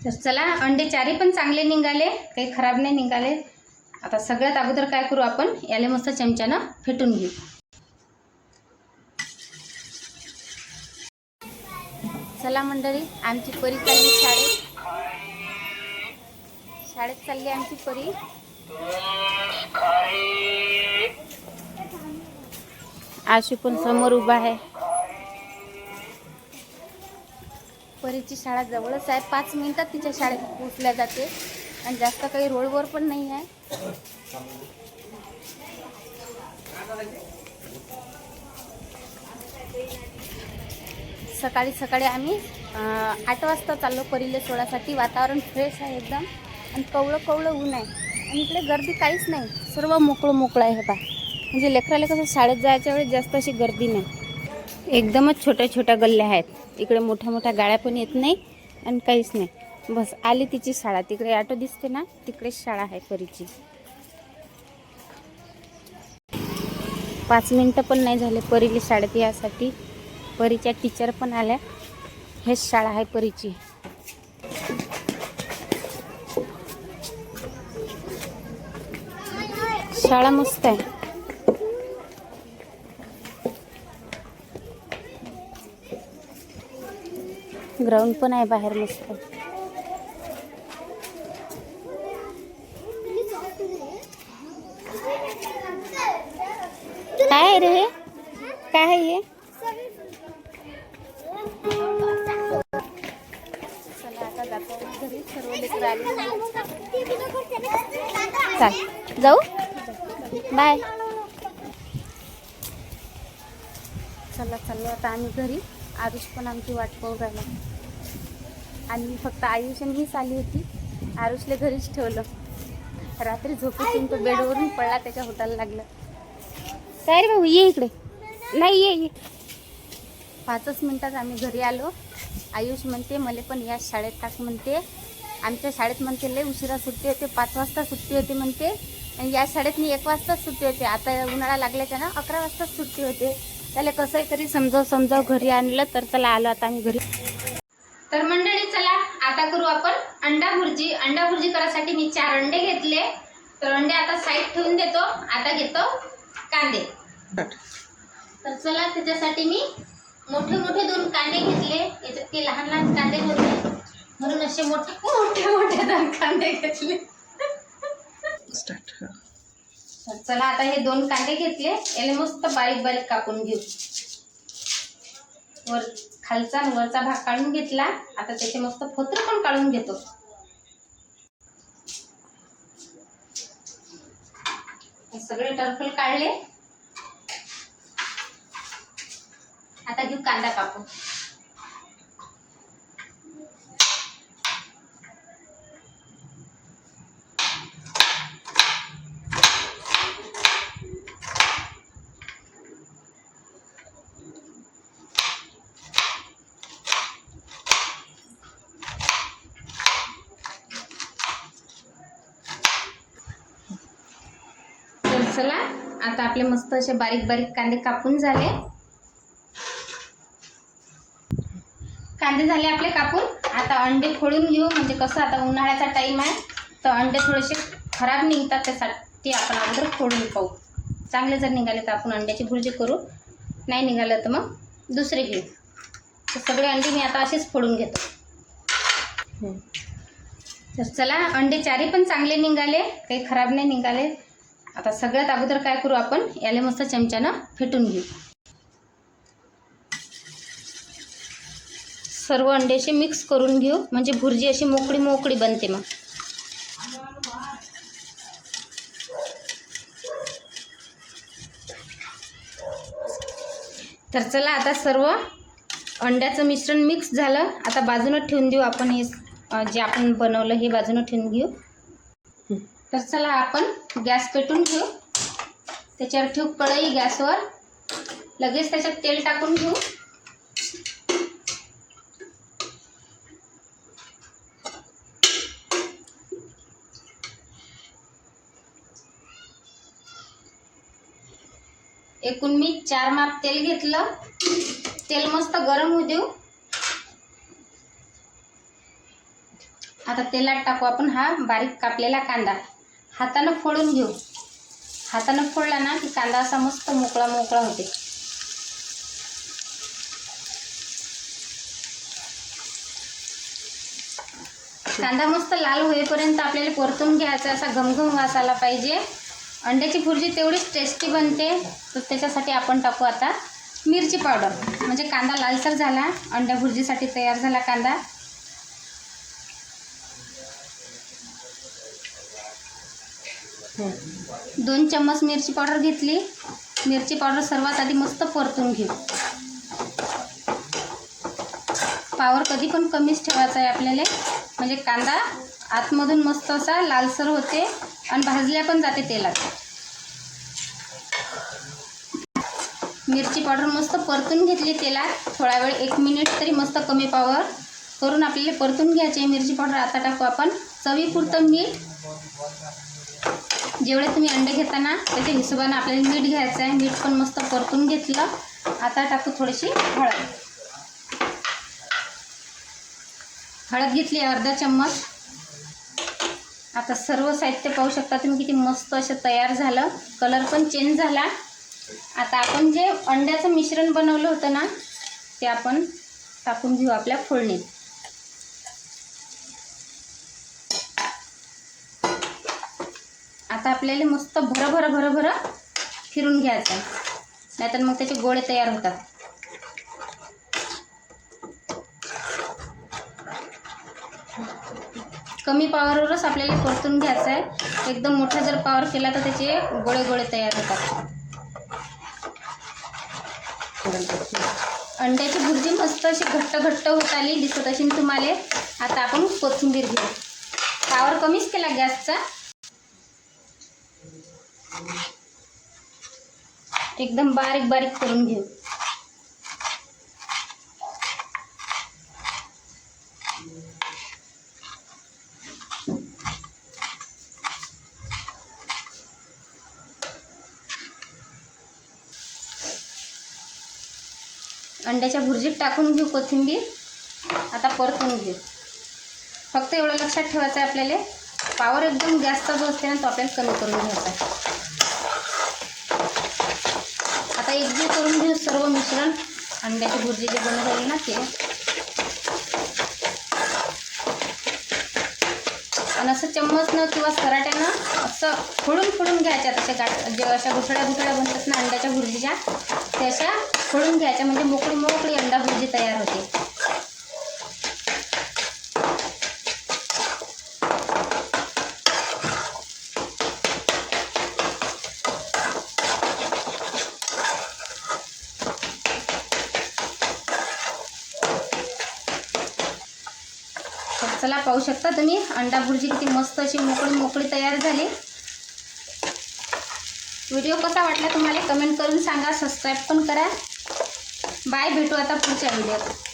तर चला, अंडे चारी पण चांगले निघाले, काही खराब नाही निघाले। आता सगळ्यात अगोदर काय करू आपण, याले मस्त चमच्यानं फेटून घेऊ। चला मंडळी, आमची परी चालली शाळेत चालली आमची परी। आशू पण समोर उभा आहे। परीची शाळा जवळच आहे, 5 मिनिटात तिच्या शाळेत पोहोचल्या जाते आणि जास्त काही रोडवर पण नाही आहे। सकाळी सकाळी आम्ही 8 वाजता चाललो परीले सोडासाठी। वातावरण फ्रेश आहे एकदम आणि कवळं कवळं ऊन आहे आणि इकडे गर्दी काहीच नाही, सर्व मोकळं मोकळं आहे। बा म्हणजे लेकराला कसं शाळेत जायच्या वेळेस जास्त अशी गर्दी नाही, एकदमच छोट्या छोट्या गल्ल्या आहेत। इकडे मोठ्या मोठ्या गाड्या पण येत नाही आणि काहीच नाही। बस आली तिची शाळा, तिकडे ऑटो दिसते ना, तिकडेच शाळा आहे परीची। 5 मिनिटं पण नाही झाले परीला शाळेत यासाठी। परीच्या टीचर पण आल्या। हेच शाळा आहे परीची। शाळा मस्त आहे, ग्राउंड पण आहे बाहेर मस्त। काय आहे रे हे, काय आहे हे? चला आता जातो घरी, सर्व लेकरं आले। चल जाऊ, बाय। चला चाललो आता आम्ही घरी। आरुष पण आमची वाट पाहू राहिला आणि फक्त आयुष आणि मीच आली होती। आरुषला घरीच ठेवलं, रात्री झोपेतून तो बेडवरून पडला, त्याच्या होटाला लागलं। काय रे भाऊ, ये इकडे, नाही ये 5 मिनिटात आम्ही घरी आलो। आयुष म्हणते मला पण या शाळेत टाक म्हणते, आमच्या शाळेत म्हणते लय उशिरा सुट्टी होते, 5 वाजता सुट्टी होते म्हणते, आणि या शाळेत 1 वाजताच सुट्टी होते। आता उन्हाळा लागल्याच्या ना 11 वाजताच सुट्टी होते। त्याला कसंही तरी समजाव घरी आणलं, तर चला आलो आता आम्ही घरी। तर मंडळी चला आता करू आपण अंडा भुर्जी। अंडा भुर्जी करायसाठी मी 4 अंडे घेतले, तर अंडे आता साईड ठेवून देतो। आता घेतो कांदे। तर चला, त्याच्यासाठी मी मोठे मोठे 2 कांदे घेतले, याच्यात ते लहान लहान कांदे होते म्हणून असे मोठे मोठे 2 कांदे घेतले। तर चला आता हे 2 कांदे घेतले, याला मस्त बारीक बारीक कापून घेऊ। खालचा आणि वरचा भाग काढून घेतला, आता त्याचे मस्त फोत्र पण काढून घेतो। हे सगळे टरफल काढले, आता घेऊ कांदा कापून। चला आता आपले मस्त असे बारीक बारीक कांदे कापून झाले। कांदे झाले आपले कापून। आता अंडे फोडून घेऊ, म्हणजे कसं आता उन्हाळ्याचा टाइम आहे, तर अंडे थोडेसे खराब निघतात, त्यासाठी आपण अगोदर फोडून पाहू। चांगले जर निघाले तर आपण अंड्याची भुर्जी करू, नाही निघालं तर मग दुसरे घेऊ। तर सगळे अंडे मी आता असेच फोडून घेतो। तर चला, अंडे चारी पण चांगले निघाले, काही खराब नाही निघाले। आता सगळ्यात अगोदर काय करू आपण, याले मस्त चमच्यानं फेटून घेऊ। सर्व अंडे असे मिक्स करून घेऊ, म्हणजे भुर्जी अशी मोकळी मोकळी बनते मग। तर चला आता सर्व अंड्याचं मिश्रण मिक्स झालं, आता बाजूला ठेवून देऊ आपण। हे जे आपण बनवलं हे बाजूला ठेवून घेऊ। तर चला आपण गॅस पेटून घेऊ, त्याच्यावर ठेवू कढई गॅसवर, लगेच त्याच्यात तेल टाकून घेऊ। एकूण मी 4 माप तेल घेतलं, तेल मस्त गरम होऊ देऊ। आता तेलात टाकू आपण हा बारीक कापलेला कांदा. हातानं फोडून घेऊ. हातानं फोडला ना की कांदा असा मस्त मोकळा मोकळा होते. कांदा मस्त लाल होईपर्यंत आपल्याला परतून घ्यायचा. असा घमघम वास आला पाहिजे. अंड्याची भुर्जी तेवढीच टेस्टी बनते. तर त्याच्यासाठी आपण टाकू आता मिरची पावडर. म्हणजे कांदा लालसर झाला, अंड्या भुर्जीसाठी तयार झाला कांदा. दोन चम्मच मिरची पावडर घेतली. मिरची पावडर सर्वात आधी मस्त परतून घेऊ. पावर कधी पण कमीच ठेवायचा आहे आपल्याला. म्हणजे कांदा आतमधून मस्त असा लालसर होते आणि भाजल्या पण जाते तेलात. मिरची पावडर मस्त परतून घेतली तेलात. थोडा वेळ 1 मिनिट तरी मस्त कमी पावर करून आपल्याला परतून घ्यायचे मिरची पावडर. आता टाकू आपण चवीपुरतं मीठ. जेवढे तुम्ही अंडे घेताना त्याच्या हिशोबाने आपल्याला मीठ घ्यायचं आहे. मीठ पण मस्त परतून घेतलं. आता टाकू थोडीशी हळद. हळद घेतली अर्धा चम्मच. आता सर्व साहित्य पाहू शकता तुम्ही किती मस्त असं तयार झालं. कलर पण चेंज झाला. आता आपण जे अंड्याचं मिश्रण बनवलं होतं ना ते आपण टाकून घेऊ आपल्या फोडणीत. आता आपल्याला मस्त भरभर फिरून घ्यायचं आहे. नाहीतर मग त्याचे गोळे तयार होतात. कमी पावरवरच आपल्याला परतून घ्यायचं आहे. एकदम मोठा जर पावर केला तर त्याचे गोळे गोळे तयार होतात. अंड्याची भुर्जी मस्त अशी घट्ट होत आली दिसत असेल तुम्हाला. आता आपण कोथिंबीर घेऊ. पावर कमीच केला गॅसचा. एकदम बारीक करून घेऊ. अंड्याच्या भुर्जीत टाकून घेऊ कोथिंबीर. आता परतून घेऊ. फक्त एवढं लक्षात ठेवायचं आहे आपल्याला, पावर एकदम जास्त जो असते ना तो आपल्याला कमी करून घ्यायचा आहे. आता एकजीव करून घेऊ सर्व मिश्रण. अंड्याची भुर्जी जे बनवली ना ते. आणि असं चम्मचनं किंवा सराट्यानं असं फोडून घ्यायच्या. तशा जे अशा गुठळ्या बनतात ना अंड्याच्या भुर्जीच्या, त्या अशा फोडून घ्यायच्या. म्हणजे मोकळी अंडा भुर्जी तयार होते. चला पाहू शकता तुम्ही अंडा भुर्जी किती मस्त अशी मोकळी तयार झाली. व्हिडिओ कसा वाटला तुम्हाला कमेंट करून सांगा. सबस्क्राईब पण करा. बाय. भेटू आता पुढच्या व्हिडिओत.